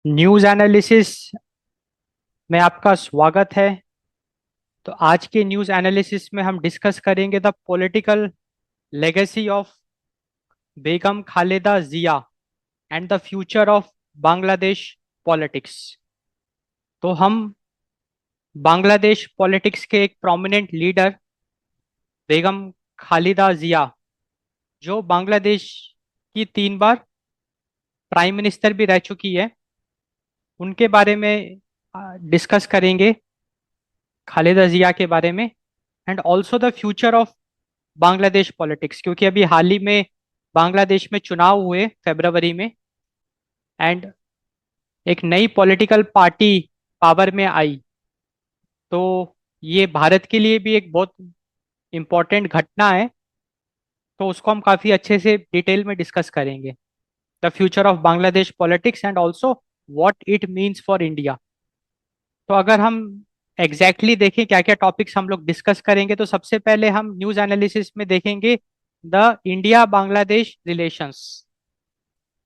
News analysis में आपका स्वागत है। तो आज के न्यूज़ एनालिसिस में हम डिस्कस करेंगे the political legacy of Begum Khaleda Zia and the future of Bangladesh politics. तो हम बांग्लादेश पॉलिटिक्स के एक प्रोमिनेंट लीडर बेगम खालिदा जिया, जो बांग्लादेश की 3 बार प्राइम मिनिस्टर भी रह चुकी है, उनके बारे में डिस्कस करेंगे, खालिदा जिया के बारे में। And also the future of Bangladesh politics, क्योंकि अभी हाल ही में बांग्लादेश में चुनाव हुए फरवरी में, एंड एक नई पॉलिटिकल पार्टी पावर में आई। तो ये भारत के लिए भी एक बहुत इम्पोर्टेंट घटना है। तो उसको हम काफ़ी अच्छे से डिटेल में डिस्कस करेंगे, the future of Bangladesh politics and also what it means for India. तो अगर हम एग्जैक्टली देखें क्या क्या टॉपिक्स हम लोग डिस्कस करेंगे, तो सबसे पहले हम न्यूज़ एनालिसिस में देखेंगे द इंडिया बांग्लादेश रिलेशंस।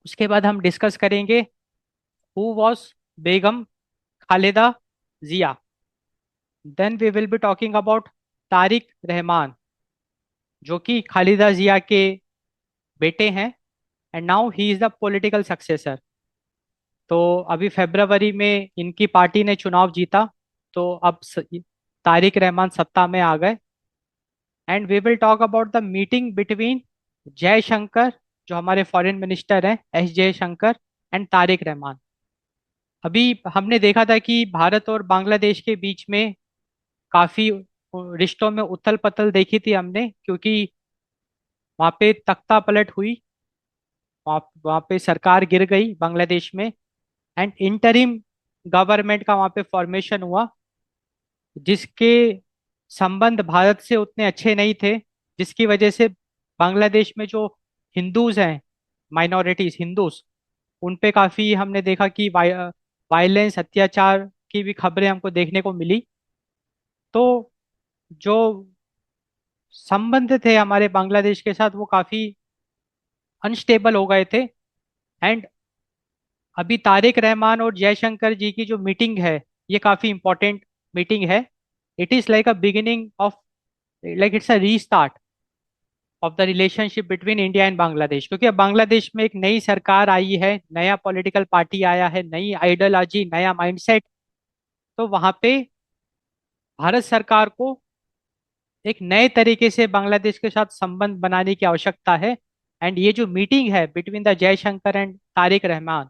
उसके बाद हम डिस्कस करेंगे who was Begum Khaleda Zia. Then we will be talking about Tarique Rahman, जो कि खालिदा जिया के बेटे हैं, and now he is the political successor. तो अभी फरवरी में इनकी पार्टी ने चुनाव जीता, तो अब तारिक रहमान सत्ता में आ गए। And we will talk about the meeting between Jaishankar, जो हमारे फॉरेन मिनिस्टर हैं, एस जयशंकर, एंड तारिक रहमान। अभी हमने देखा था कि भारत और बांग्लादेश के बीच में काफी रिश्तों में उथल पथल देखी थी हमने, क्योंकि वहां पे तख्ता पलट हुई, वहां पे सरकार गिर गई बांग्लादेश में, एंड इंटरिम गवर्नमेंट का वहां पे फॉर्मेशन हुआ, जिसके संबंध भारत से उतने अच्छे नहीं थे, जिसकी वजह से बांग्लादेश में जो हिंदूज हैं, माइनॉरिटीज हिंदूज, उन पे काफी हमने देखा कि वायलेंस, अत्याचार की भी खबरें हमको देखने को मिली। तो जो संबंध थे हमारे बांग्लादेश के साथ, वो काफी अनस्टेबल हो गए थे। एंड अभी तारिक रहमान और जयशंकर जी की जो मीटिंग है, ये काफी इंपॉर्टेंट मीटिंग है। It is like a beginning of, like it's a restart of the relationship between India and Bangladesh, क्योंकि अब बांग्लादेश में एक नई सरकार आई है, नया पॉलिटिकल पार्टी आया है, नई आइडियोलॉजी, नया माइंडसेट। तो वहां पे भारत सरकार को एक नए तरीके से बांग्लादेश के साथ संबंध बनाने की आवश्यकता है। एंड ये जो मीटिंग है between the Jaishankar and Tariq Rahman,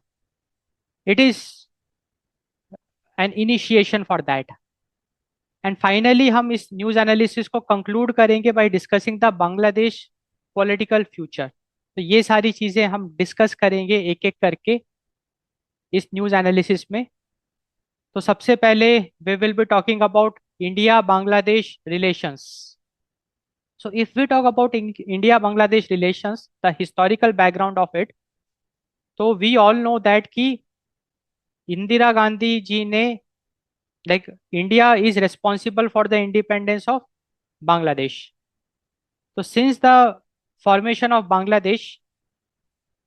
it is an initiation for that. And finally हम इस न्यूज एनालिसिस को कंक्लूड करेंगे by discussing the Bangladesh political future. तो ये सारी चीजें हम डिस्कस करेंगे एक एक करके इस न्यूज एनालिसिस में। तो सबसे पहले we will be talking about India Bangladesh relations. So if we talk about India-Bangladesh relations, the historical background of it, तो we all know that कि इंदिरा गांधी जी ने, like, India is responsible for the independence of Bangladesh. तो since the formation of Bangladesh,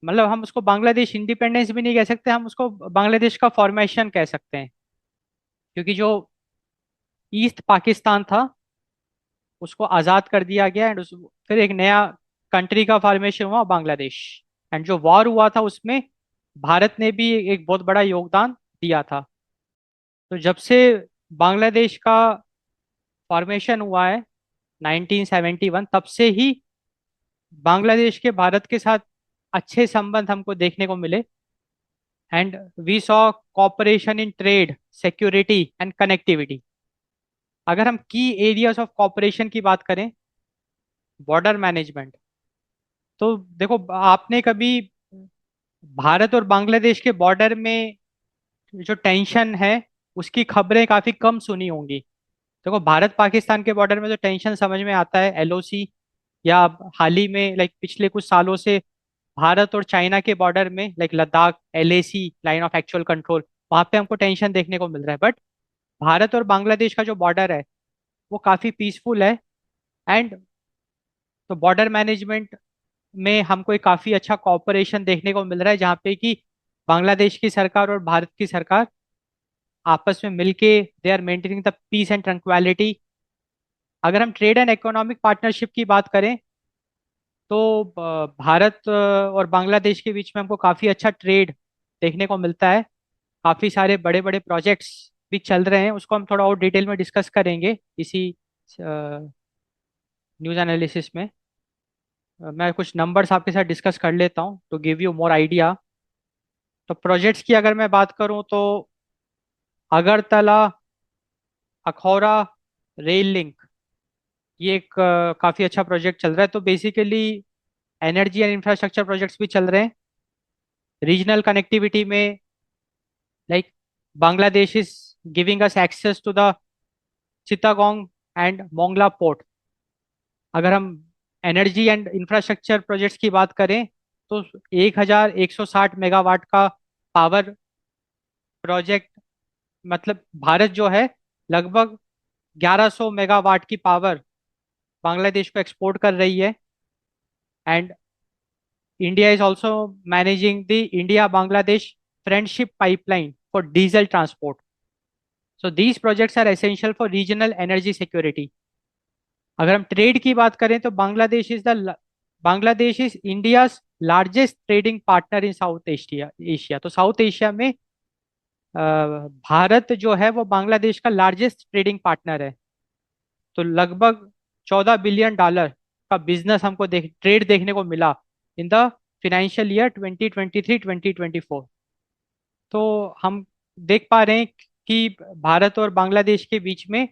मतलब हम उसको Bangladesh independence भी नहीं कह सकते, हम उसको बांग्लादेश का फॉर्मेशन कह सकते हैं, क्योंकि जो ईस्ट पाकिस्तान था उसको आज़ाद कर दिया गया, एंड फिर एक नया कंट्री का फॉर्मेशन हुआ, बांग्लादेश। एंड जो वॉर हुआ था उसमें भारत ने भी एक बहुत बड़ा योगदान दिया था। तो जब से बांग्लादेश का फॉर्मेशन हुआ है 1971, तब से ही बांग्लादेश के भारत के साथ अच्छे संबंध हमको देखने को मिले। And we saw cooperation in trade, security and connectivity. अगर हम की एरियाज ऑफ कॉपरेशन की बात करें, बॉर्डर मैनेजमेंट, तो देखो, आपने कभी भारत और बांग्लादेश के बॉर्डर में जो टेंशन है उसकी खबरें काफी कम सुनी होंगी। देखो, भारत पाकिस्तान के बॉर्डर में जो टेंशन समझ में आता है, एलओसी, या हाल ही में, लाइक पिछले कुछ सालों से भारत और चाइना के बॉर्डर में, like Ladakh, LAC, line of actual control, वहां पे हमको टेंशन देखने को मिल रहा है। बट भारत और बांग्लादेश का जो बॉर्डर है वो काफी पीसफुल है। एंड तो बॉर्डर मैनेजमेंट में हमको एक काफी अच्छा कॉपरेशन देखने को मिल रहा है, जहाँ पे कि बांग्लादेश की सरकार और भारत की सरकार आपस में मिलके they are maintaining the peace and tranquillity. अगर हम ट्रेड एंड इकोनॉमिक पार्टनरशिप की बात करें तो भारत और बांग्लादेश के बीच में हमको काफ़ी अच्छा ट्रेड देखने को मिलता है। काफ़ी सारे बड़े बड़े प्रोजेक्ट्स भी चल रहे हैं, उसको हम थोड़ा और डिटेल में डिस्कस करेंगे इसी न्यूज़ एनालिसिस में। मैं कुछ नंबर्स आपके साथ डिस्कस कर लेता हूँ to give you more idea. तो प्रोजेक्ट्स की अगर मैं बात करूँ तो अगरतला अखौरा रेल लिंक, ये एक काफ़ी अच्छा प्रोजेक्ट चल रहा है। तो basically energy and infrastructure projects भी चल रहे हैं। रीजनल कनेक्टिविटी में like Bangladesh is giving us access to the Chittagong and Mongla port. अगर हम एनर्जी एंड इंफ्रास्ट्रक्चर प्रोजेक्ट्स की बात करें तो 1160 मेगावाट का पावर प्रोजेक्ट, मतलब भारत जो है लगभग 1100 मेगावाट की पावर बांग्लादेश को एक्सपोर्ट कर रही है। And India is also managing the India Bangladesh friendship pipeline for diesel transport. So these projects are essential for regional energy security. अगर हम ट्रेड की बात करें तो Bangladesh is India largest trading partner in South Asia Asia. तो South Asia में भारत जो है वो बांग्लादेश का लार्जेस्ट ट्रेडिंग पार्टनर है। तो लगभग $14 बिलियन का बिजनेस हमको ट्रेड देखने को मिला इन द फिनेंशियल ईयर 2023-2024। तो हम देख पा रहे हैं कि भारत और बांग्लादेश के बीच में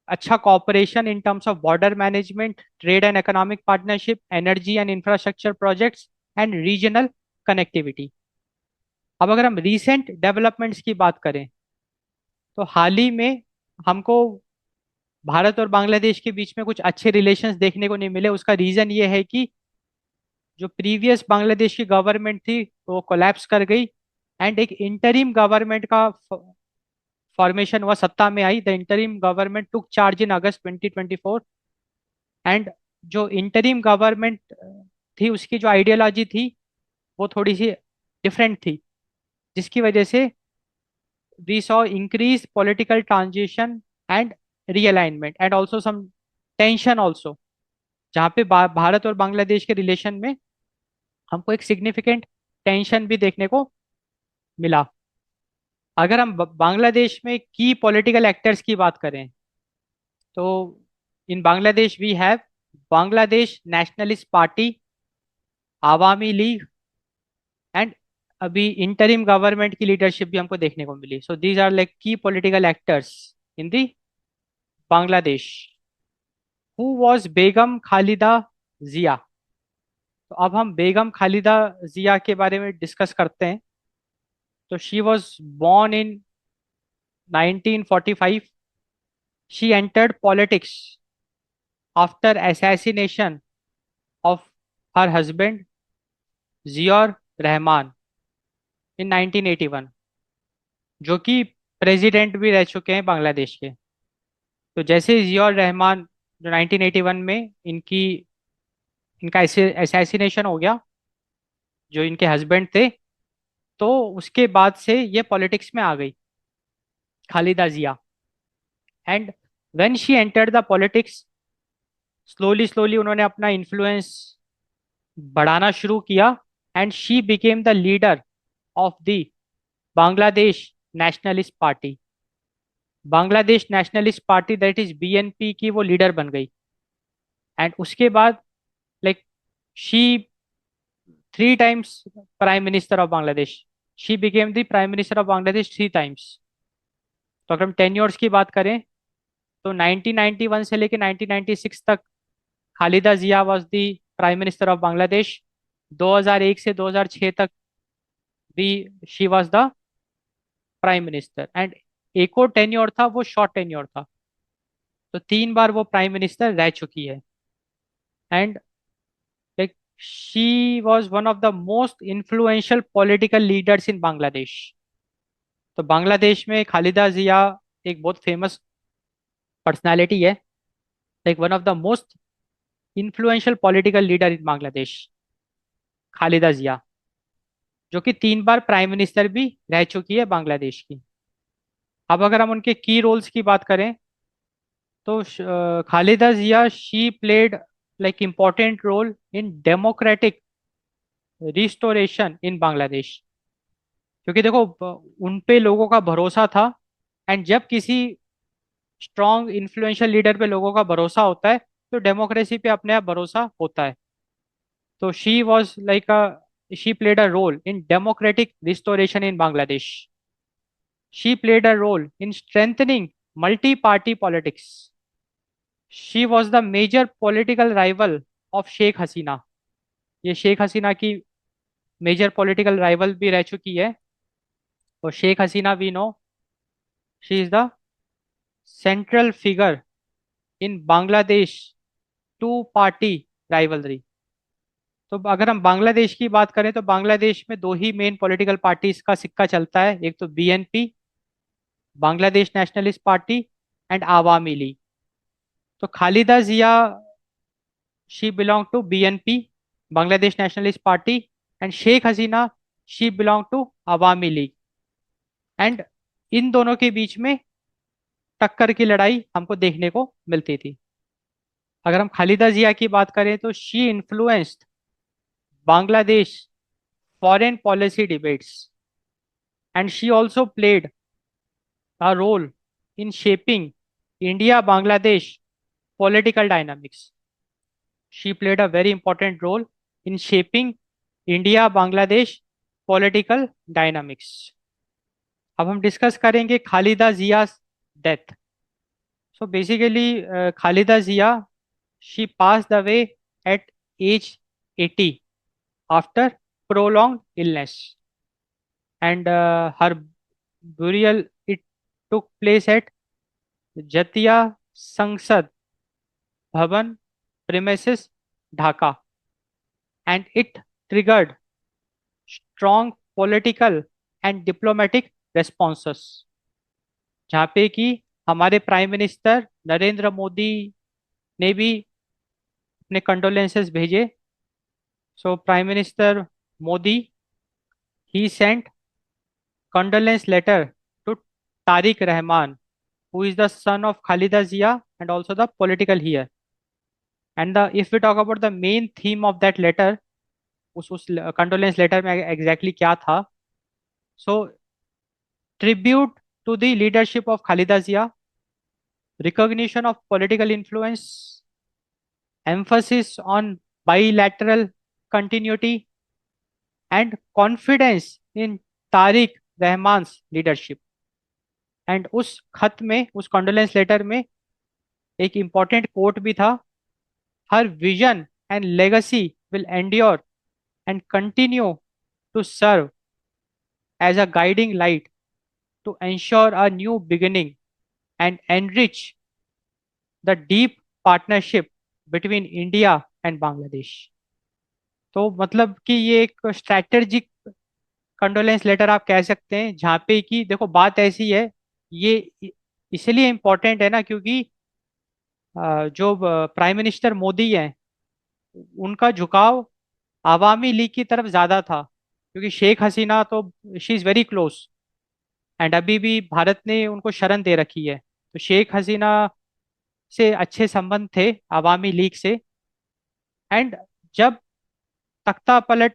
अच्छा cooperation in terms of border management, trade and economic partnership, energy and infrastructure projects and regional connectivity. अब अगर हम रीसेंट डेवलपमेंट्स की बात करें तो हाल ही में हमको भारत और बांग्लादेश के बीच में कुछ अच्छे रिलेशंस देखने को नहीं मिले। उसका रीजन ये है कि जो प्रीवियस बांग्लादेश की गवर्नमेंट थी वो कोलैप्स कर गई एंड एक इंटरिम गवर्नमेंट का फॉर्मेशन हुआ, सत्ता में आई। The interim government took charge in August 2024। And जो इंटरिम गवर्नमेंट थी उसकी जो आइडियोलॉजी थी वो थोड़ी सी डिफरेंट थी, जिसकी वजह से we saw increase political transition and realignment and also some tension also, जहाँ पे भारत और बांग्लादेश के रिलेशन में हमको एक सिग्निफिकेंट टेंशन भी देखने को मिला। अगर हम बांग्लादेश में की पॉलिटिकल एक्टर्स की बात करें तो in Bangladesh we have Bangladesh nationalist Party, Awami League and अभी इंटरिम गवर्नमेंट की लीडरशिप भी हमको देखने को मिली। So these are like key political actors in the Bangladesh. Who was Begum Khaleda Zia. तो अब हम बेगम खालिदा जिया के बारे में डिस्कस करते हैं। तो she was born in 1945. She entered politics after assassination of her husband Ziaur Rahman in 1981, जो कि प्रेसिडेंट भी रह चुके हैं बांग्लादेश के। तो जैसे जियाउर रहमान जो 1981 में इनकी इनका असैसिनेशन हो गया, जो इनके हस्बैंड थे, तो उसके बाद से ये पॉलिटिक्स में आ गई Khaleda Zia. And when she entered the politics, slowly slowly उन्होंने अपना इन्फ्लुएंस बढ़ाना शुरू किया and she became the leader of the Bangladesh nationalist Party. Bangladesh nationalist Party that is BNP की वो लीडर बन गई। एंड उसके बाद like she 3 times prime minister of Bangladesh. She became the prime minister of Bangladesh 3 times. तो अगर हम टेन्योर्स की बात करें तो 1991 से लेकर 1996 तक Khaleda Zia was the prime minister of Bangladesh. 2001 से 2006 तक भी she was the prime minister. And एक और टेन्योर था, वो शॉर्ट टेन्योर था। तो 3 बार वो प्राइम मिनिस्टर रह चुकी है। And like she was one of the most influential political leaders in Bangladesh. तो बांग्लादेश में खालिदा जिया एक बहुत फेमस पर्सनालिटी है, like one of the most influential political leader in Bangladesh, Khaleda Zia, जो कि 3 बार प्राइम मिनिस्टर भी रह चुकी है बांग्लादेश की। अब अगर हम उनके की रोल्स की बात करें तो Khaleda Zia she played like important role in democratic restoration in Bangladesh. क्योंकि देखो उन पे लोगों का भरोसा था, एंड जब किसी स्ट्रॉन्ग इन्फ्लुएंशियल लीडर पे लोगों का भरोसा होता है तो डेमोक्रेसी पे अपने आप भरोसा होता है। तो she was like she played a role in democratic restoration in Bangladesh. She played a role in strengthening multi party politics. She was the major political rival of Sheikh Hasina. ये शेख हसीना की मेजर पॉलिटिकल राइवल भी रह चुकी है। और Sheikh Hasina we know she is the central figure in Bangladesh two party rivalry. तो अगर हम बांग्लादेश की बात करें तो बांग्लादेश में दो ही मेन पॉलिटिकल पार्टीज का सिक्का चलता है, एक तो BNP Bangladesh nationalist Party and Awami League. तो Khaleda Zia she belong to BNP Bangladesh nationalist Party, and Sheikh Hasina she belong to Awami League. And इन दोनों के बीच में टक्कर की लड़ाई हमको देखने को मिलती थी। अगर हम खालिदा जिया की बात करें तो she influenced Bangladesh foreign policy debates, and she also played a role in shaping India Bangladesh political dynamics. She played a very important role in shaping India Bangladesh political dynamics. अब हम डिस्कस करेंगे Khaleda Zia death. So basically Khaleda Zia she pass the way at age 80 after prolonged illness, and her burial it took place at जतिया संसद भवन premises Dhaka, and it triggered strong political and diplomatic responses, जहाँ पे कि हमारे प्राइम मिनिस्टर नरेंद्र मोदी ने भी अपने कंडोलेंसेस भेजे। So prime minister Modi he sent condolence letter to Tariq Rahman, who is the son of Khalida Zia and also the political here. And the if we talk about the main theme of that letter, उस condolence letter में exactly क्या था? So tribute to the leadership of Khaleda Zia, recognition of political influence, emphasis on bilateral continuity, and confidence in Tarique Rahman's leadership. And उस खत में, उस condolence letter में एक इंपॉर्टेंट कोट भी था, her vision and legacy will endure and continue to serve as a guiding light to ensure a new beginning and enrich the deep partnership between India and Bangladesh. तो मतलब कि ये एक strategic condolence letter आप कह सकते हैं, जहाँ पे कि देखो बात ऐसी है, ये इसलिए इम्पोर्टेंट है ना क्योंकि जो प्राइम मिनिस्टर मोदी हैं उनका झुकाव आवामी लीग की तरफ ज्यादा था, क्योंकि शेख हसीना तो she is very close, and अभी भी भारत ने उनको शरण दे रखी है। तो शेख हसीना से अच्छे संबंध थे आवामी लीग से। एंड जब तख्ता पलट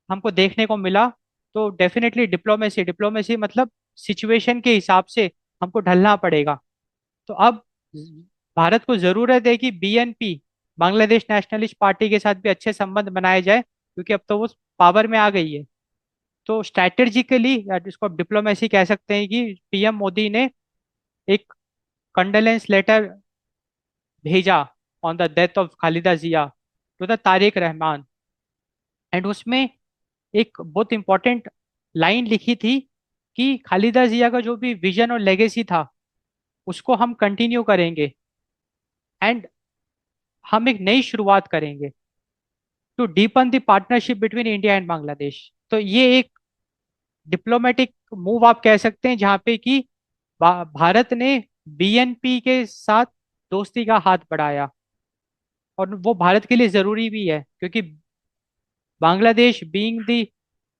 हमको देखने को मिला तो डेफिनेटली डिप्लोमेसी डिप्लोमेसी मतलब सिचुएशन के हिसाब से हमको ढलना पड़ेगा। तो अब भारत को जरूरत है कि बीएनपी बांग्लादेश नेशनलिस्ट पार्टी के साथ भी अच्छे संबंध बनाए जाए, क्योंकि अब तो वो पावर में आ गई है। तो स्ट्रैटेजिकली जिसको आप डिप्लोमेसी कह सकते हैं कि पीएम मोदी ने एक कंडोलेंस लेटर भेजा on the death of Khaleda Zia to the Tariq Rahman. And उसमें एक बहुत इंपॉर्टेंट लाइन लिखी थी कि खालिदा जिया का जो भी विजन और लेगेसी था उसको हम कंटिन्यू करेंगे, एंड हम एक नई शुरुआत करेंगे to deepen the partnership between India and Bangladesh. तो ये एक डिप्लोमेटिक मूव आप कह सकते हैं, जहाँ पे कि भारत ने बीएनपी के साथ दोस्ती का हाथ बढ़ाया, और वो भारत के लिए जरूरी भी है क्योंकि Bangladesh being the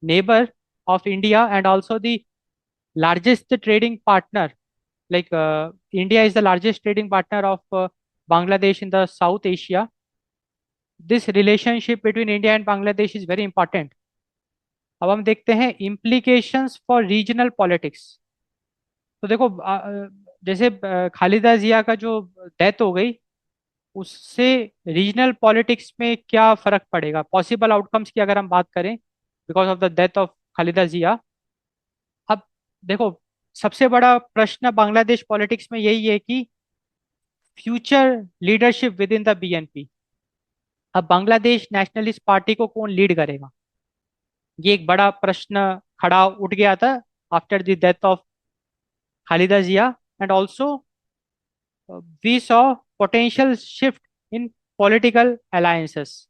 neighbour of India and also the largest trading partner. Like India is the largest trading partner of Bangladesh in the South Asia. This relationship between India and Bangladesh is very important. अब हम देखते हैं implications for regional politics. तो देखो जैसे खालिदा जिया का जो death हो गई, उससे रीजनल पॉलिटिक्स में क्या फर्क पड़ेगा, पॉसिबल आउटकम्स की अगर हम बात करें because of the death of Khaleda Zia. अब देखो, सबसे बड़ा प्रश्न बांग्लादेश पॉलिटिक्स में यही है कि future leadership with in the BNP. अब बांग्लादेश नेशनलिस्ट पार्टी को कौन लीड करेगा, ये एक बड़ा प्रश्न खड़ा उठ गया था after the death of Khaleda Zia. And also we saw potential shift in political alliances,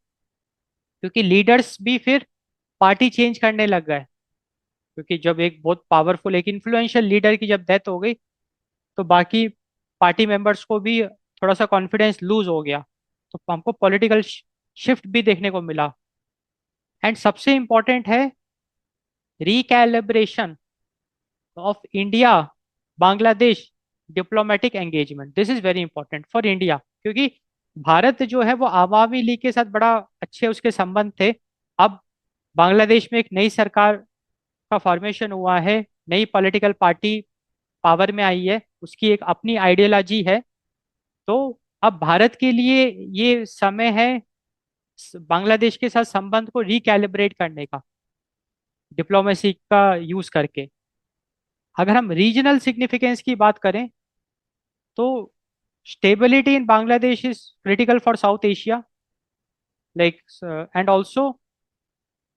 क्योंकि लीडर्स भी फिर पार्टी चेंज करने लग गए। क्योंकि जब एक बहुत पावरफुल एक इन्फ्लुएंशियल लीडर की जब डेथ हो गई, तो बाकी पार्टी मेंबर्स को भी थोड़ा सा कॉन्फिडेंस लूज हो गया। तो हमको पॉलिटिकल शिफ्ट भी देखने को मिला। एंड सबसे इम्पोर्टेंट है recalibration of India Bangladesh diplomatic engagement. This is very important for India, क्योंकि भारत जो है वो आवामी लीग के साथ बड़ा अच्छे उसके संबंध थे। अब बांग्लादेश में एक नई सरकार का फॉर्मेशन हुआ है, नई पॉलिटिकल पार्टी पावर में आई है, उसकी एक अपनी आइडियोलॉजी है। तो अब भारत के लिए ये समय है बांग्लादेश के साथ संबंध को रिकैलिब्रेट करने का, डिप्लोमेसी का यूज करके। अगर हम रीजनल सिग्निफिकेंस की बात करें तो stability in Bangladesh is critical for south Asia, like and also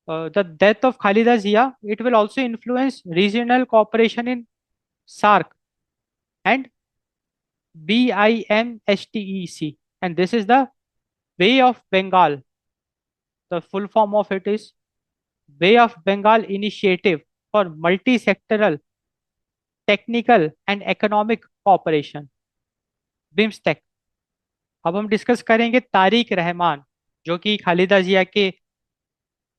the death of Khalida Zia, it will also influence regional cooperation in SARC and BIMSTEC. And this is the Bay of Bengal. The full form of it is Bay of Bengal Initiative for Multi-Sectoral, Technical and Economic Cooperation, BIMSTEC. अब हम discuss करेंगे तारिक रहमान, जो कि खालिदा जिया के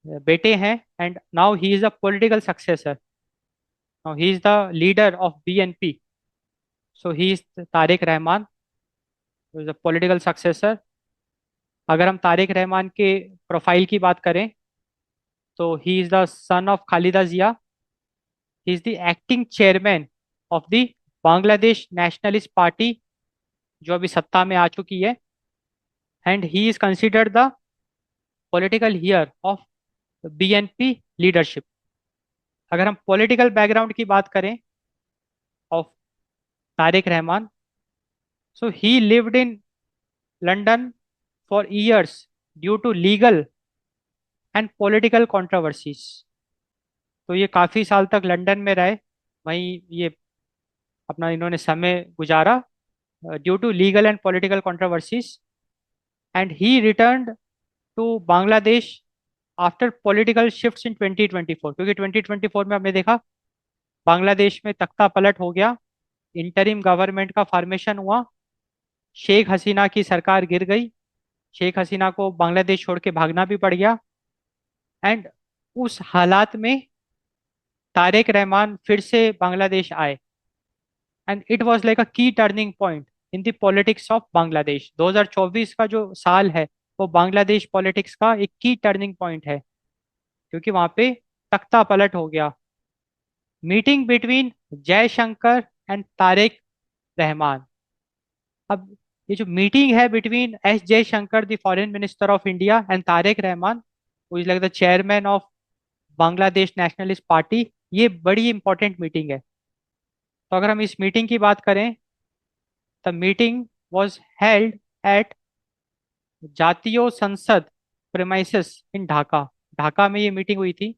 बेटे हैं, and now he is a political successor. Now he is the leader of BNP. So he is Tariq Rahman, is a political successor. अगर हम तारिक रहमान के प्रोफाइल की बात करें तो he is the son of Khaleda Zia. He is the acting chairman of the Bangladesh nationalist party, जो अभी सत्ता में आ चुकी है। And he is considered the political heir of BNP leadership. अगर हम पॉलिटिकल बैकग्राउंड की बात करें of Tariq Rahman, so he lived in London for years due to legal and political controversies. तो ये काफ़ी साल तक लंदन में रहे, वहीं ये अपना इन्होंने समय गुजारा due to legal and political controversies. And he returned to Bangladesh after political shifts in 2024, क्योंकि 2024 में हमने देखा बांग्लादेश में तख्ता पलट हो गया, इंटरिम गवर्नमेंट का फॉर्मेशन हुआ, शेख हसीना की सरकार गिर गई, शेख हसीना को बांग्लादेश छोड़ के भागना भी पड़ गया। एंड उस हालात में तारिक रहमान फिर से बांग्लादेश आए, and it was like a key turning point in the politics of Bangladesh. 2024 का जो साल है वो बांग्लादेश पॉलिटिक्स का एक की टर्निंग पॉइंट है, क्योंकि वहां पे तख्ता पलट हो गया। Meeting between Jaishankar and Tariq Rahman. अब ये जो मीटिंग है between S Jaishankar the foreign minister of India and Tariq Rahman, who is like the chairman of Bangladesh nationalist party, ये बड़ी इंपॉर्टेंट मीटिंग है। तो अगर हम इस मीटिंग की बात करें, the meeting was held at जातीय संसद प्रेमाइसेस इन ढाका। ढाका में ये मीटिंग हुई थी।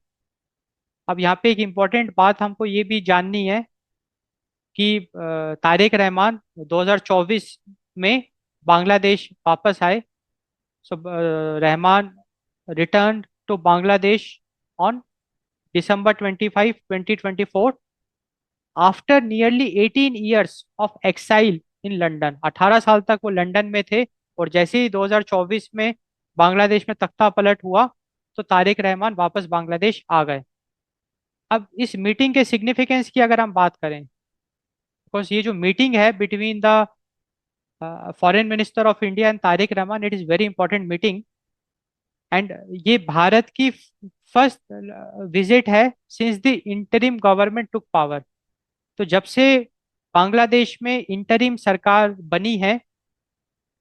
अब यहाँ पे एक इम्पोर्टेंट बात हमको ये भी जाननी है कि तारिक रहमान 2024 में बांग्लादेश वापस आए। So Rahman return to Bangladesh on December 25, 2024 after nearly 18 years of exile in London. 18 साल तक वो लंदन में थे, और जैसे ही 2024 में बांग्लादेश में तख्ता पलट हुआ तो तारिक रहमान वापस बांग्लादेश आ गए। अब इस मीटिंग के सिग्निफिकेंस की अगर हम बात करें, बिकॉज ये जो मीटिंग है between the foreign minister of India and Tariq Rahman, it is very important meeting. And ये भारत की फर्स्ट विजिट है since the interim government took power. तो जब से बांग्लादेश में इंटरिम सरकार बनी है,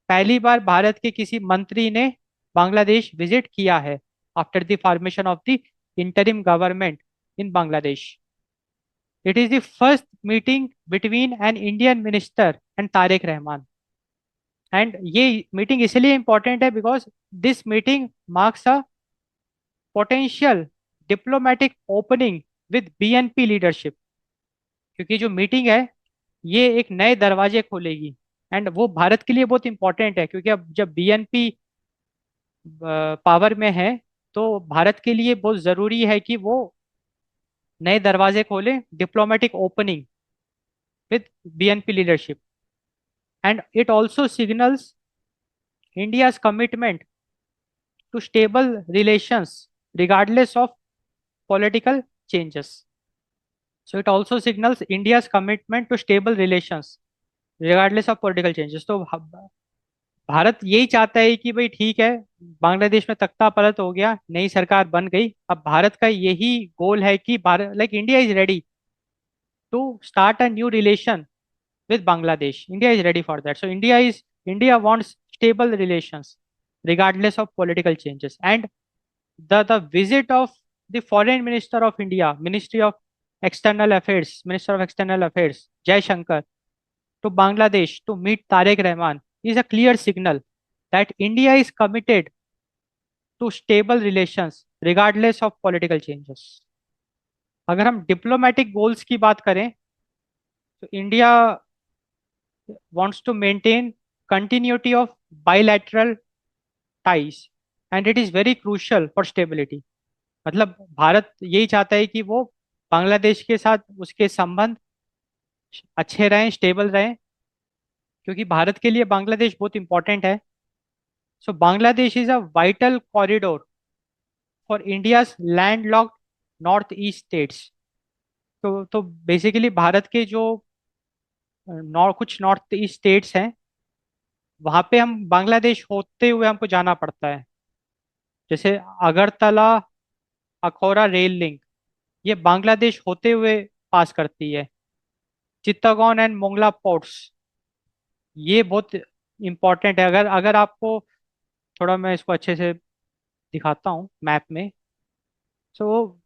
पहली बार भारत के किसी मंत्री ने बांग्लादेश विजिट किया है after the formation of the interim government in Bangladesh. It is the first meeting between an Indian minister and Tariq Rahman. And ये मीटिंग इसलिए इंपॉर्टेंट है because this meeting marks a potential diplomatic opening with BNP leadership. क्योंकि जो meeting है ये एक नए दरवाजे खोलेगी, एंड वो भारत के लिए बहुत इंपॉर्टेंट है, क्योंकि अब जब बीएनपी पावर में है तो भारत के लिए बहुत जरूरी है कि वो नए दरवाजे खोले, diplomatic opening with BNP leadership. And it also signals India's commitment to stable relations regardless of political changes. So it also signals India's commitment to stable relations regardless of political changes. तो भारत यही चाहता है कि भाई ठीक है, बांग्लादेश में तख्ता पलट हो गया, नई सरकार बन गई, अब भारत का यही गोल है कि Bharat, like India is ready to start a new relation with Bangladesh. India is ready for that. So India wants stable relations regardless of political changes. And the visit of the foreign minister of India, Minister of External Affairs, Jai Shankar, to Bangladesh to meet Tariq Rahman is a clear signal that India is committed to stable relations regardless of political changes. अगर हम diplomatic goals की बात करें तो India wants to maintain continuity of bilateral ties, and it is very crucial for stability. मतलब भारत यही चाहता है कि वो बांग्लादेश के साथ उसके संबंध अच्छे रहें, स्टेबल रहें, क्योंकि भारत के लिए बांग्लादेश बहुत इंपॉर्टेंट है। So Bangladesh is a vital corridor for India's land locked north east states. तो बेसिकली भारत के जो कुछ नॉर्थ ईस्ट स्टेट्स हैं, वहां पे हम बांग्लादेश होते हुए हमको जाना पड़ता है। जैसे अगरतला अखौरा रेल लिंक, ये बांग्लादेश होते हुए पास करती है। चित्तगोंग एंड मोंगला पोर्ट्स, ये बहुत इंपॉर्टेंट है। अगर अगर आपको थोड़ा मैं इसको अच्छे से दिखाता हूँ मैप में। सो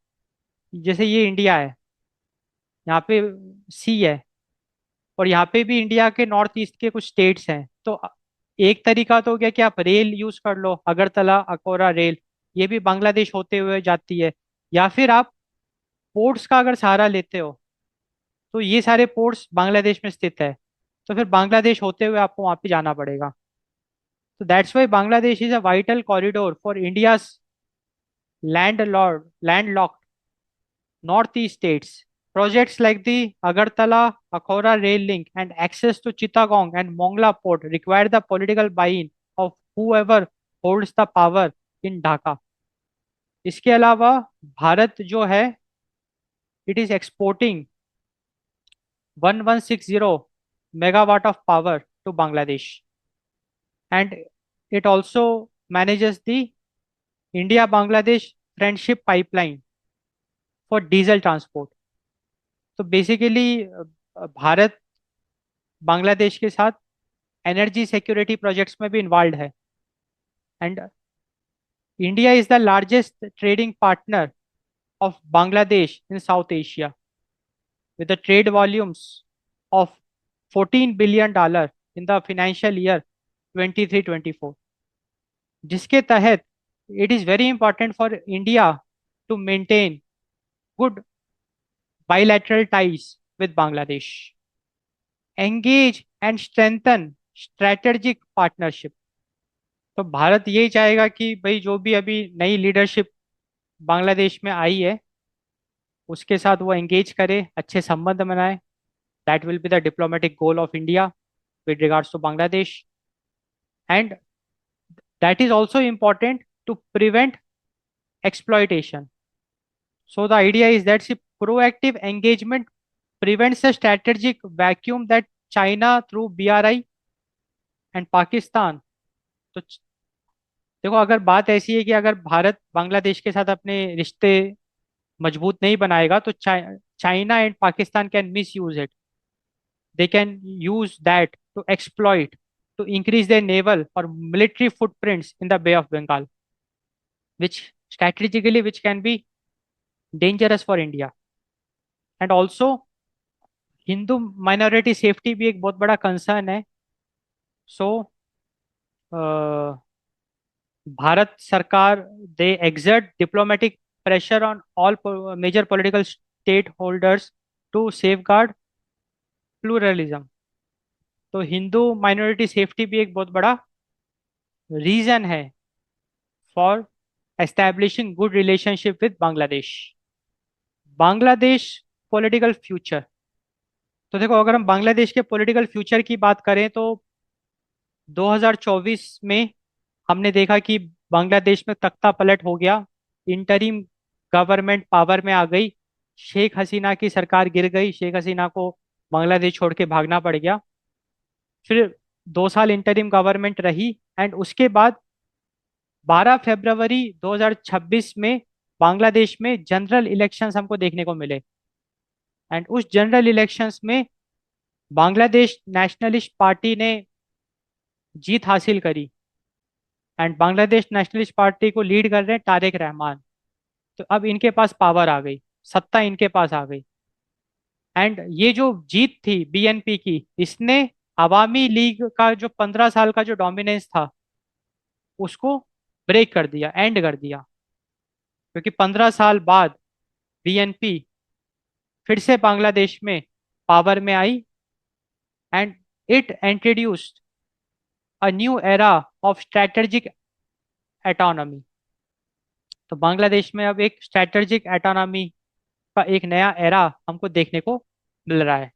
जैसे ये इंडिया है, यहाँ पे सी है, और यहाँ पे भी इंडिया के नॉर्थ ईस्ट के कुछ स्टेट्स हैं। तो एक तरीका तो हो गया कि आप रेल यूज कर लो, अगरतला अकोरा रेल, ये भी बांग्लादेश होते हुए जाती है। या फिर आप पोर्ट्स का अगर सहारा लेते हो, तो ये सारे पोर्ट्स बांग्लादेश में स्थित है, तो फिर बांग्लादेश होते हुए आपको वहां पे जाना पड़ेगा। तो that's why Bangladesh is a vital corridor for India's land locked north east states. Projects like the Agartala Akhora rail link and access to Chittagong and Mongla port require the political buy-in of whoever holds the power in Dhaka. इसके अलावा भारत जो है, it is exporting 1160 megawatt of power to Bangladesh, and it also manages the India Bangladesh friendship pipeline for diesel transport. तो basically Bharat Bangladesh के साथ energy security projects में भी involve है। And India is the largest trading partner of Bangladesh in South Asia with the trade volumes of $14 billion in the financial year 23-24, जिसके तहत it is very important for India to maintain good bilateral ties with Bangladesh, engage and strengthen strategic partnership। तो भारत यही चाहेगा कि भाई जो भी अभी नई लीडरशिप बांग्लादेश में आई है, उसके साथ वो एंगेज करे, अच्छे संबंध बनाए। That will be the diplomatic goal of India with regards to Bangladesh, and that is also important to prevent exploitation. So the idea is that see, proactive engagement prevents a strategic vacuum that China through BRI and Pakistan. तो देखो, अगर बात ऐसी है कि अगर भारत बांग्लादेश के साथ अपने रिश्ते मजबूत नहीं बनाएगा तो China and Pakistan can misuse it. They can use that to exploit, to increase their naval or military footprints in the Bay of Bengal, which strategically which can be dangerous for India. And also Hindu minority safety भी एक बहुत बड़ा concern है. सो भारत सरकार, दे exert diplomatic pressure on all major political stakeholders to safeguard pluralism. तो Hindu minority safety भी एक बहुत बड़ा रीजन है for establishing good relationship with Bangladesh. Bangladesh political future. तो देखो, अगर हम बांग्लादेश के पॉलिटिकल फ्यूचर की बात करें तो 2024 में हमने देखा कि बांग्लादेश में तख्ता पलट हो गया. इंटरिम गवर्नमेंट पावर में आ गई. शेख हसीना की सरकार गिर गई. शेख हसीना को बांग्लादेश छोड़ के भागना पड़ गया. फिर 2 साल इंटरिम गवर्नमेंट रही एंड उसके बाद 12 फरवरी 2026 में बांग्लादेश में जनरल इलेक्शंस हमको देखने को मिले. एंड उस जनरल इलेक्शंस में बांग्लादेश नेशनलिस्ट पार्टी ने जीत हासिल करी. एंड बांग्लादेश नेशनलिस्ट पार्टी को लीड कर रहे हैं तारिक रहमान. तो अब इनके पास पावर आ गई, सत्ता इनके पास आ गई. एंड ये जो जीत थी बीएनपी की, इसने अवामी लीग का जो 15 साल का जो डोमिनेंस था उसको ब्रेक कर दिया, एंड कर दिया. क्योंकि 15 साल बाद बीएनपी फिर से बांग्लादेश में पावर में आई and it introduced a new era of strategic autonomy. तो बांग्लादेश में अब एक स्ट्रेटेजिक एटोनॉमी का एक नया एरा हमको देखने को मिल रहा है.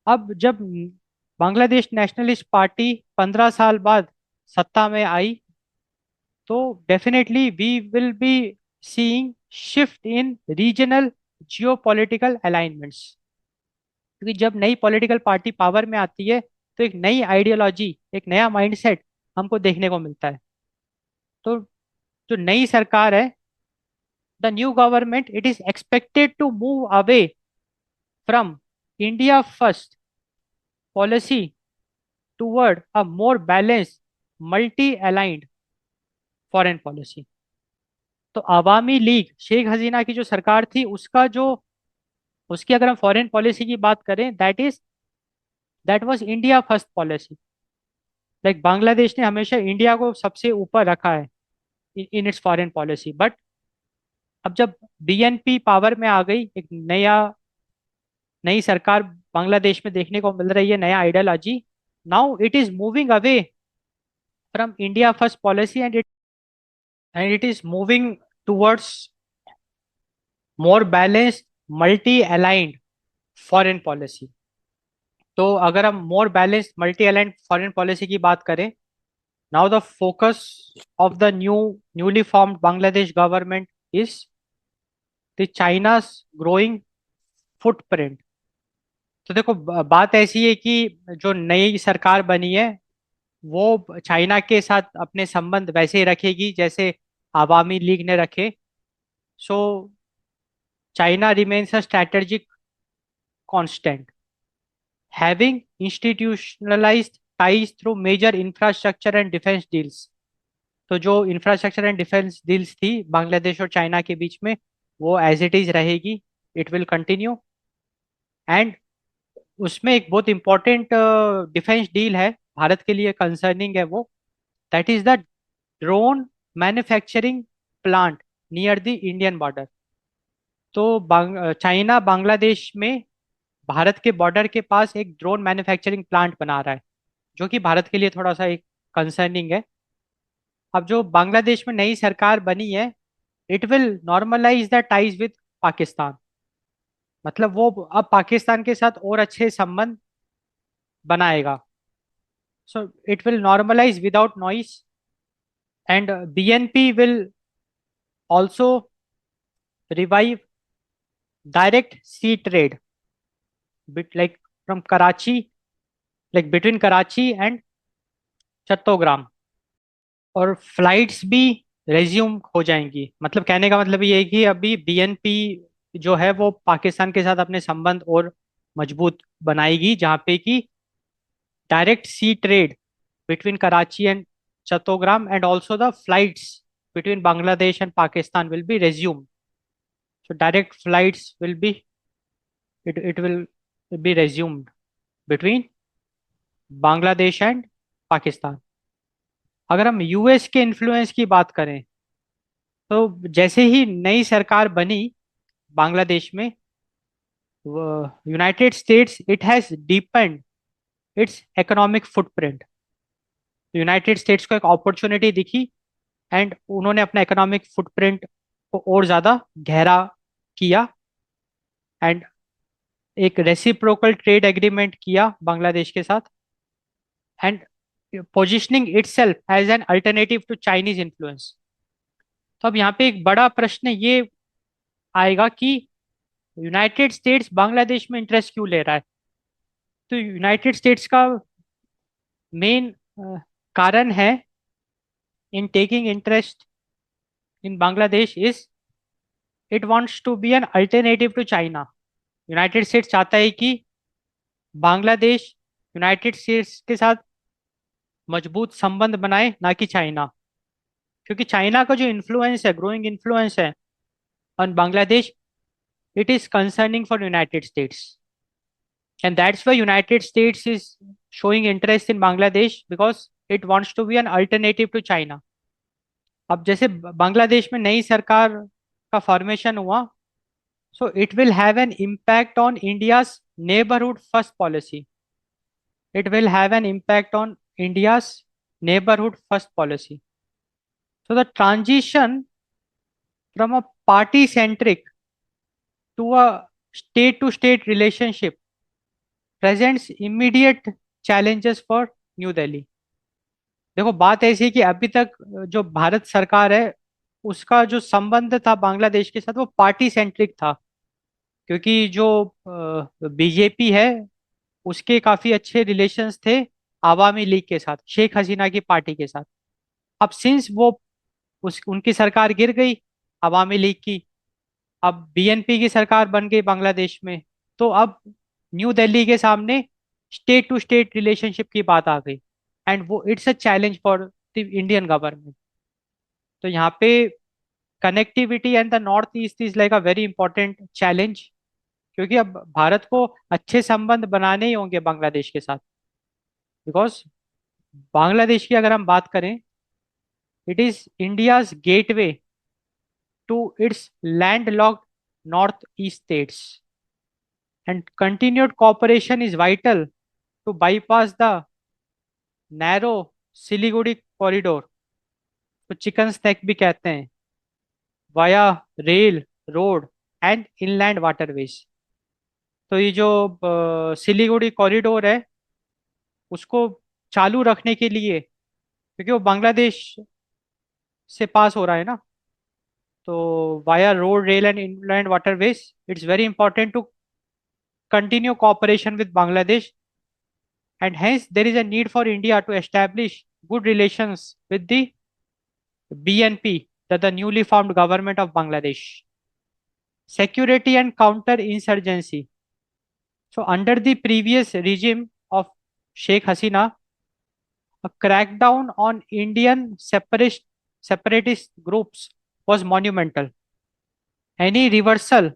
अब जब बांग्लादेश नेशनलिस्ट पार्टी 15 साल बाद सत्ता में आई तो definitely we will be seeing shift in regional geopolitical alignments. क्योंकि जब नई पॉलिटिकल पार्टी पावर में आती है तो एक नई आइडियोलॉजी, एक नया माइंडसेट हमको देखने को मिलता है. तो जो नई सरकार है, the new government, it is expected to move away from India first policy toward a more balanced multi aligned foreign policy. तो अवामी लीग, शेख हसीना की जो सरकार थी, उसकी अगर हम फॉरेन पॉलिसी की बात करें, that was India first policy. Like Bangladesh ने हमेशा इंडिया को सबसे ऊपर रखा है in its foreign policy. But अब जब बीएनपी पावर में आ गई, एक नई सरकार बांग्लादेश में देखने को मिल रही है, नया ideology. Now it is moving away from India first policy and it is moving towards more balanced multi aligned foreign policy. तो अगर हम मोर balanced multi aligned foreign policy की बात करें, now the focus of the newly formed Bangladesh government is the चाइना's growing footprint. तो देखो, बात ऐसी है कि जो नई सरकार बनी है वो चाइना के साथ अपने संबंध वैसे ही रखेगी जैसे आवामी लीग ने रखे. So China remains a strategic constant, having institutionalised ties through major infrastructure and defence deals. तो जो इंफ्रास्ट्रक्चर एंड डिफेंस डील्स थी बांग्लादेश और चाइना के बीच में, वो एज इट इज रहेगी. It will continue. एंड उसमें एक बहुत इंपॉर्टेंट डिफेंस डील है, भारत के लिए कंसर्निंग है वो. That is the drone manufacturing plant near the Indian border. तो चाइना बांग्लादेश में भारत के बॉर्डर के पास एक ड्रोन मैन्युफैक्चरिंग प्लांट बना रहा है, जो कि भारत के लिए थोड़ा सा एक कंसर्निंग है. अब जो बांग्लादेश में नई सरकार बनी है, it will normalise the ties with Pakistan. मतलब वो अब पाकिस्तान के साथ और अच्छे संबंध बनाएगा. So it will normalise without noise and BNP will also revive direct sea trade, like from Karachi, like between Karachi and Chattogram, और फ्लाइट्स भी रेज्यूम हो जाएंगी। मतलब कहने का मतलब ये है कि अभी बीएनपी जो है वो पाकिस्तान के साथ अपने संबंध और मजबूत बनाएगी, जहाँ पे कि direct sea trade between Karachi and Chattogram, and also the flights between Bangladesh and Pakistan will be resumed. So direct flights will be, it will be resumed between Bangladesh and Pakistan. अगर हम यूएस के इन्फ्लुएंस की बात करें, तो जैसे ही नई सरकार बनी बांग्लादेश में, United states it has depend it's economic footprint. United states को एक अपॉर्चुनिटी दिखी, एंड उन्होंने अपना इकोनॉमिक फुटप्रिंट को और ज़्यादा गहरा किया, एंड एक रेसिप्रोकल ट्रेड एग्रीमेंट किया बांग्लादेश के साथ, and positioning itself as an alternative to Chinese influence. तो अब यहाँ पे एक बड़ा प्रश्न ये आएगा कि यूनाइटेड स्टेट्स बांग्लादेश में इंटरेस्ट क्यों ले रहा है। तो यूनाइटेड स्टेट्स का मेन कारण है in taking interest in Bangladesh is it wants to be an alternative to China. United States चाहता है कि बांग्लादेश यूनाइटेड स्टेट्स के साथ मजबूत संबंध बनाए, ना कि चाइना। क्योंकि चाइना का जो इन्फ्लुएंस है, ग्रोइंग इन्फ्लुएंस है on Bangladesh, it is concerning for United States, and that's why United States is showing interest in Bangladesh because it wants to be an alternative to China. अब जैसे बांग्लादेश में नई सरकार का फॉर्मेशन हुआ, so it will have an impact on India's neighborhood first policy. It will have an impact on India's neighborhood first policy. So the transition from a party centric to a state to state relationship presents immediate challenges for new Delhi. देखो बात ऐसी है कि अभी तक जो भारत सरकार है उसका जो संबंध था बांग्लादेश के साथ वो पार्टी सेंट्रिक था, क्योंकि जो बीजेपी है उसके काफी अच्छे रिलेशंस थे आवामी लीग के साथ, शेख हसीना की पार्टी के साथ। अब सिंस वो उस उनकी सरकार गिर गई आवामी लीग की, अब बीएनपी की सरकार बन गई बांग्लादेश में, तो अब न्यू दिल्ली के सामने स्टेट टू स्टेट रिलेशनशिप की बात आ गई, एंड वो it's a challenge for the Indian government. तो यहाँ पे connectivity and the north east is like a very important challenge, क्योंकि अब भारत को अच्छे संबंध बनाने ही होंगे बांग्लादेश के साथ। बिकॉज बांग्लादेश की अगर हम बात करें, it is India's gateway to its land north east states, and continued cooperation is vital to bypass the narrow Siliguri corridor, तो चिकन स्नैक भी कहते हैं, via rail, road and inland waterways. तो ये जो सिलीगुड़ी कॉरिडोर है उसको चालू रखने के लिए, क्योंकि वो बांग्लादेश से पास हो रहा है ना, तो via road, rail and inland waterways, it's very important to continue cooperation with Bangladesh, and hence there is a need for India to establish good relations with the BNP, the newly formed government of Bangladesh. Security and counter-insurgency. So under the previous regime of Sheikh Hasina, a crackdown on Indian separatist groups was monumental. Any reversal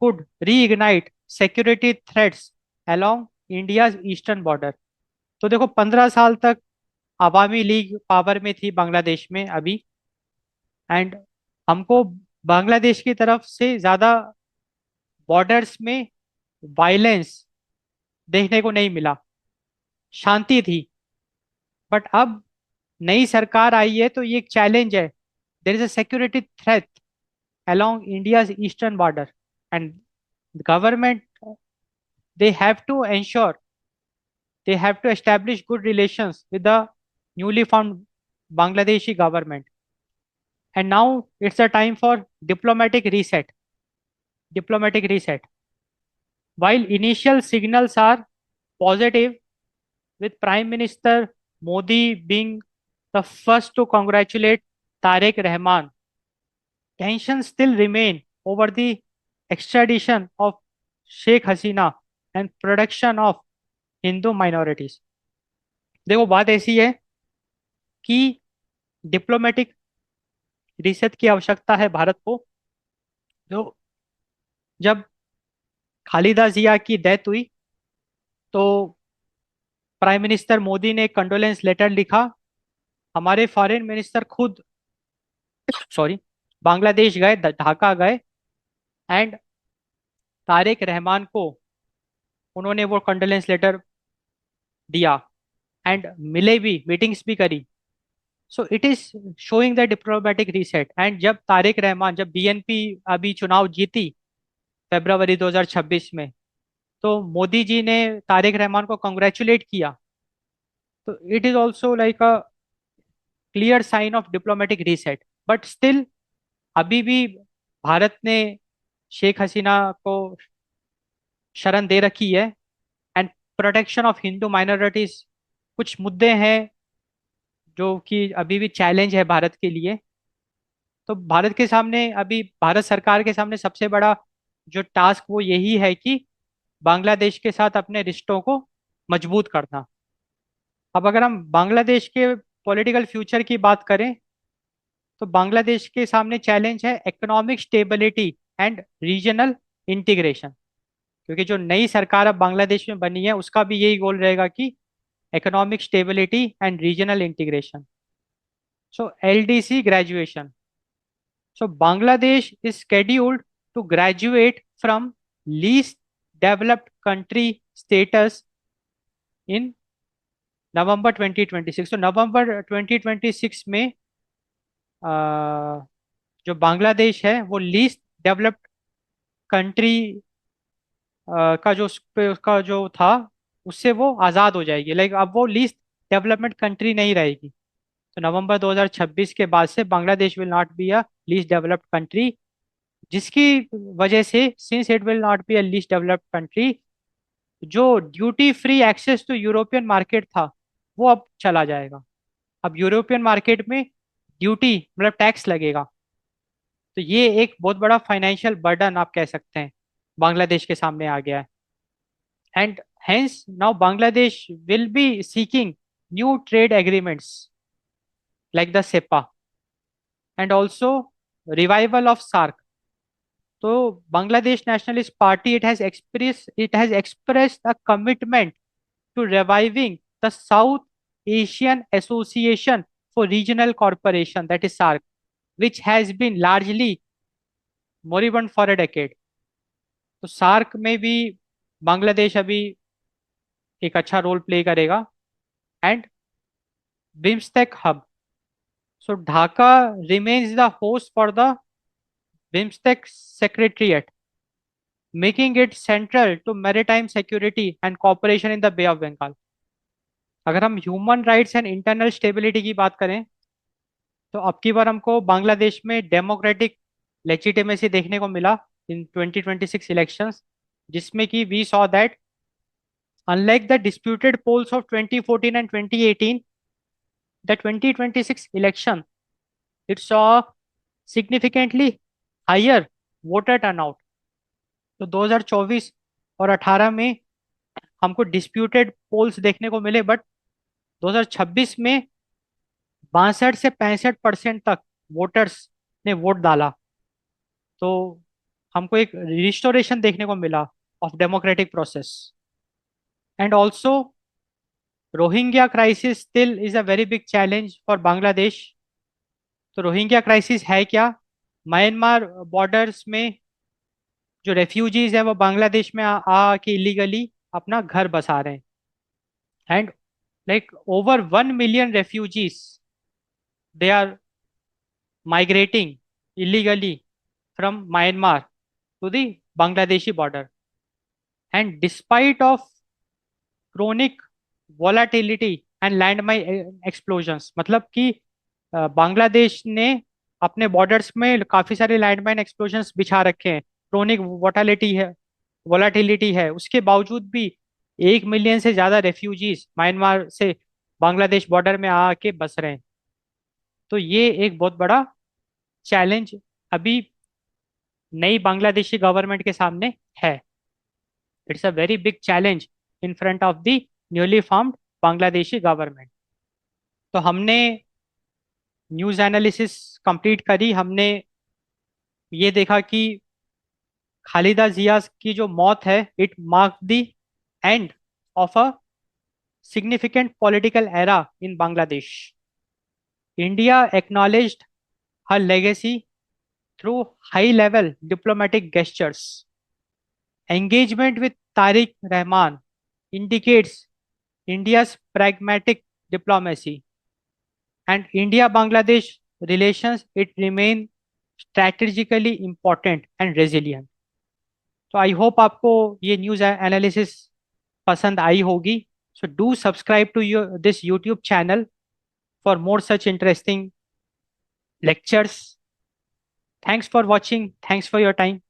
could reignite security threats along India's eastern border. तो देखो 15 साल तक अवामी league power में थी बांग्लादेश में अभी, and हमको बांग्लादेश की तरफ से ज्यादा बॉर्डर्स में वायलेंस देखने को नहीं मिला, शांति थी। बट अब नई सरकार आई है तो ये एक चैलेंज है, there is a security threat along India's eastern border, and government they have to ensure, they have to establish good relations with the newly formed Bangladeshi government. And now it's a time for diplomatic reset. diplomatic reset. While initial signals are positive, with Prime Minister Modi being the first to congratulate Tariq Rahman, tensions still remain over the extradition of Sheikh Hasina and protection of Hindu minorities. देखो बात ऐसी है कि diplomatic reset की आवश्यकता है भारत को। जो जब खालिदा जिया की डेथ हुई तो प्राइम मिनिस्टर मोदी ने एक कंडोलेंस लेटर लिखा। हमारे फॉरेन मिनिस्टर खुद सॉरी बांग्लादेश गए, ढाका गए, एंड तारिक रहमान को उन्होंने वो कंडोलेंस लेटर दिया, एंड मिले भी, मीटिंग्स भी करी। So it is showing the diplomatic reset. And जब तारिक रहमान, जब बीएनपी अभी चुनाव जीती फरवरी 2026 में, तो मोदी जी ने तारिक रहमान को कॉन्ग्रेचुलेट किया। तो it is also like a clear sign of diplomatic reset. But still अभी भी भारत ने शेख हसीना को शरण दे रखी है, and protection of Hindu minorities कुछ मुद्दे हैं जो कि अभी भी चैलेंज है भारत के लिए। तो भारत के सामने अभी, भारत सरकार के सामने सबसे बड़ा जो टास्क वो यही है कि बांग्लादेश के साथ अपने रिश्तों को मजबूत करना। अब अगर हम बांग्लादेश के पॉलिटिकल फ्यूचर की बात करें, तो बांग्लादेश के सामने चैलेंज है economic stability and regional integration. क्योंकि जो नई सरकार अब बांग्लादेश में बनी है उसका भी यही गोल रहेगा कि economic stability and regional integration. So LDC graduation, so Bangladesh is scheduled to graduate from least developed country status in नवंबर 2026। तो नवंबर 2026 में जो बांग्लादेश है वो लीस्ट डेवलप्ड कंट्री का जो उसका जो था उससे वो आज़ाद हो जाएगी। लाइक अब वो लीस्ट डेवलपमेंट कंट्री नहीं रहेगी। तो नवंबर 2026 के बाद से Bangladesh will not be a least developed country, जिसकी वजह से since it will not be a least developed country, जो duty free access to European market था वो अब चला जाएगा। अब यूरोपियन मार्केट में ड्यूटी मतलब टैक्स लगेगा। तो ये एक बहुत बड़ा फाइनेंशियल बर्डन आप कह सकते हैं बांग्लादेश के सामने आ गया है। And hence now Bangladesh will be seeking new trade agreements like the CEPA and also revival of SAARC. तो Bangladesh nationalist Party it has expressed a commitment to reviving the South Asian Association for Regional Cooperation, that is SARC, which has been largely moribund for a decade। तो SAARC में भी बांग्लादेश अभी एक अच्छा role play करेगा। And BIMSTEC hub, so Dhaka remains the host for the BIMSTEC secretariat, making it central to maritime security and cooperation in the Bay of Bengal। अगर हम human rights and internal stability की बात करें, तो अब की बार हमको बांग्लादेश में डेमोक्रेटिक लेजिटिमेसी देखने को मिला इन 2026 इलेक्शंस, जिसमें कि we saw that unlike the disputed polls of 2014 and 2018, the 2026 election it saw significantly higher voter turnout. तो 2024 और 18 में हमको डिस्प्यूटेड पोल्स देखने को मिले, बट 2026 में 62 से 65% तक वोटर्स ने वोट डाला। तो हमको एक रिस्टोरेशन देखने को मिला of democratic process. And also Rohingya crisis still is a very big challenge for Bangladesh. तो रोहिंग्या क्राइसिस है क्या? म्यांमार बॉर्डर्स में जो रेफ्यूजीज है वो बांग्लादेश में आ के इलीगली अपना घर बसा रहे हैं। And like over 1 million refugees they are migrating illegally from Myanmar to the Bangladeshi border. And despite of chronic volatility and landmine explosions, मतलब कि बांग्लादेश ने अपने बॉर्डर्स में काफी सारे लैंडमाइन एक्सप्लोजंस बिछा रखे हैं क्रोनिक वोलाटिलिटी है, उसके बावजूद भी 1 मिलियन से ज्यादा रेफ्यूजीज म्यांमार से बांग्लादेश बॉर्डर में आके बस रहे हैं। तो ये एक बहुत बड़ा चैलेंज अभी नई बांग्लादेशी गवर्नमेंट के सामने है। It's a very big challenge in front of the newly formed Bangladeshi government. तो हमने न्यूज एनालिसिस कंप्लीट करी, हमने ये देखा कि खालिदा जिया की जो मौत है, it mark the end of a significant political era in Bangladesh. India acknowledged her legacy through high level diplomatic gestures. Engagement with Tariq Rahman indicates India's pragmatic diplomacy, and India Bangladesh relations it remain strategically important and resilient. तो I hope आपको ये news analysis पसंद आई होगी. So do subscribe to this YouTube channel for more such interesting lectures. Thanks for watching. Thanks for your time.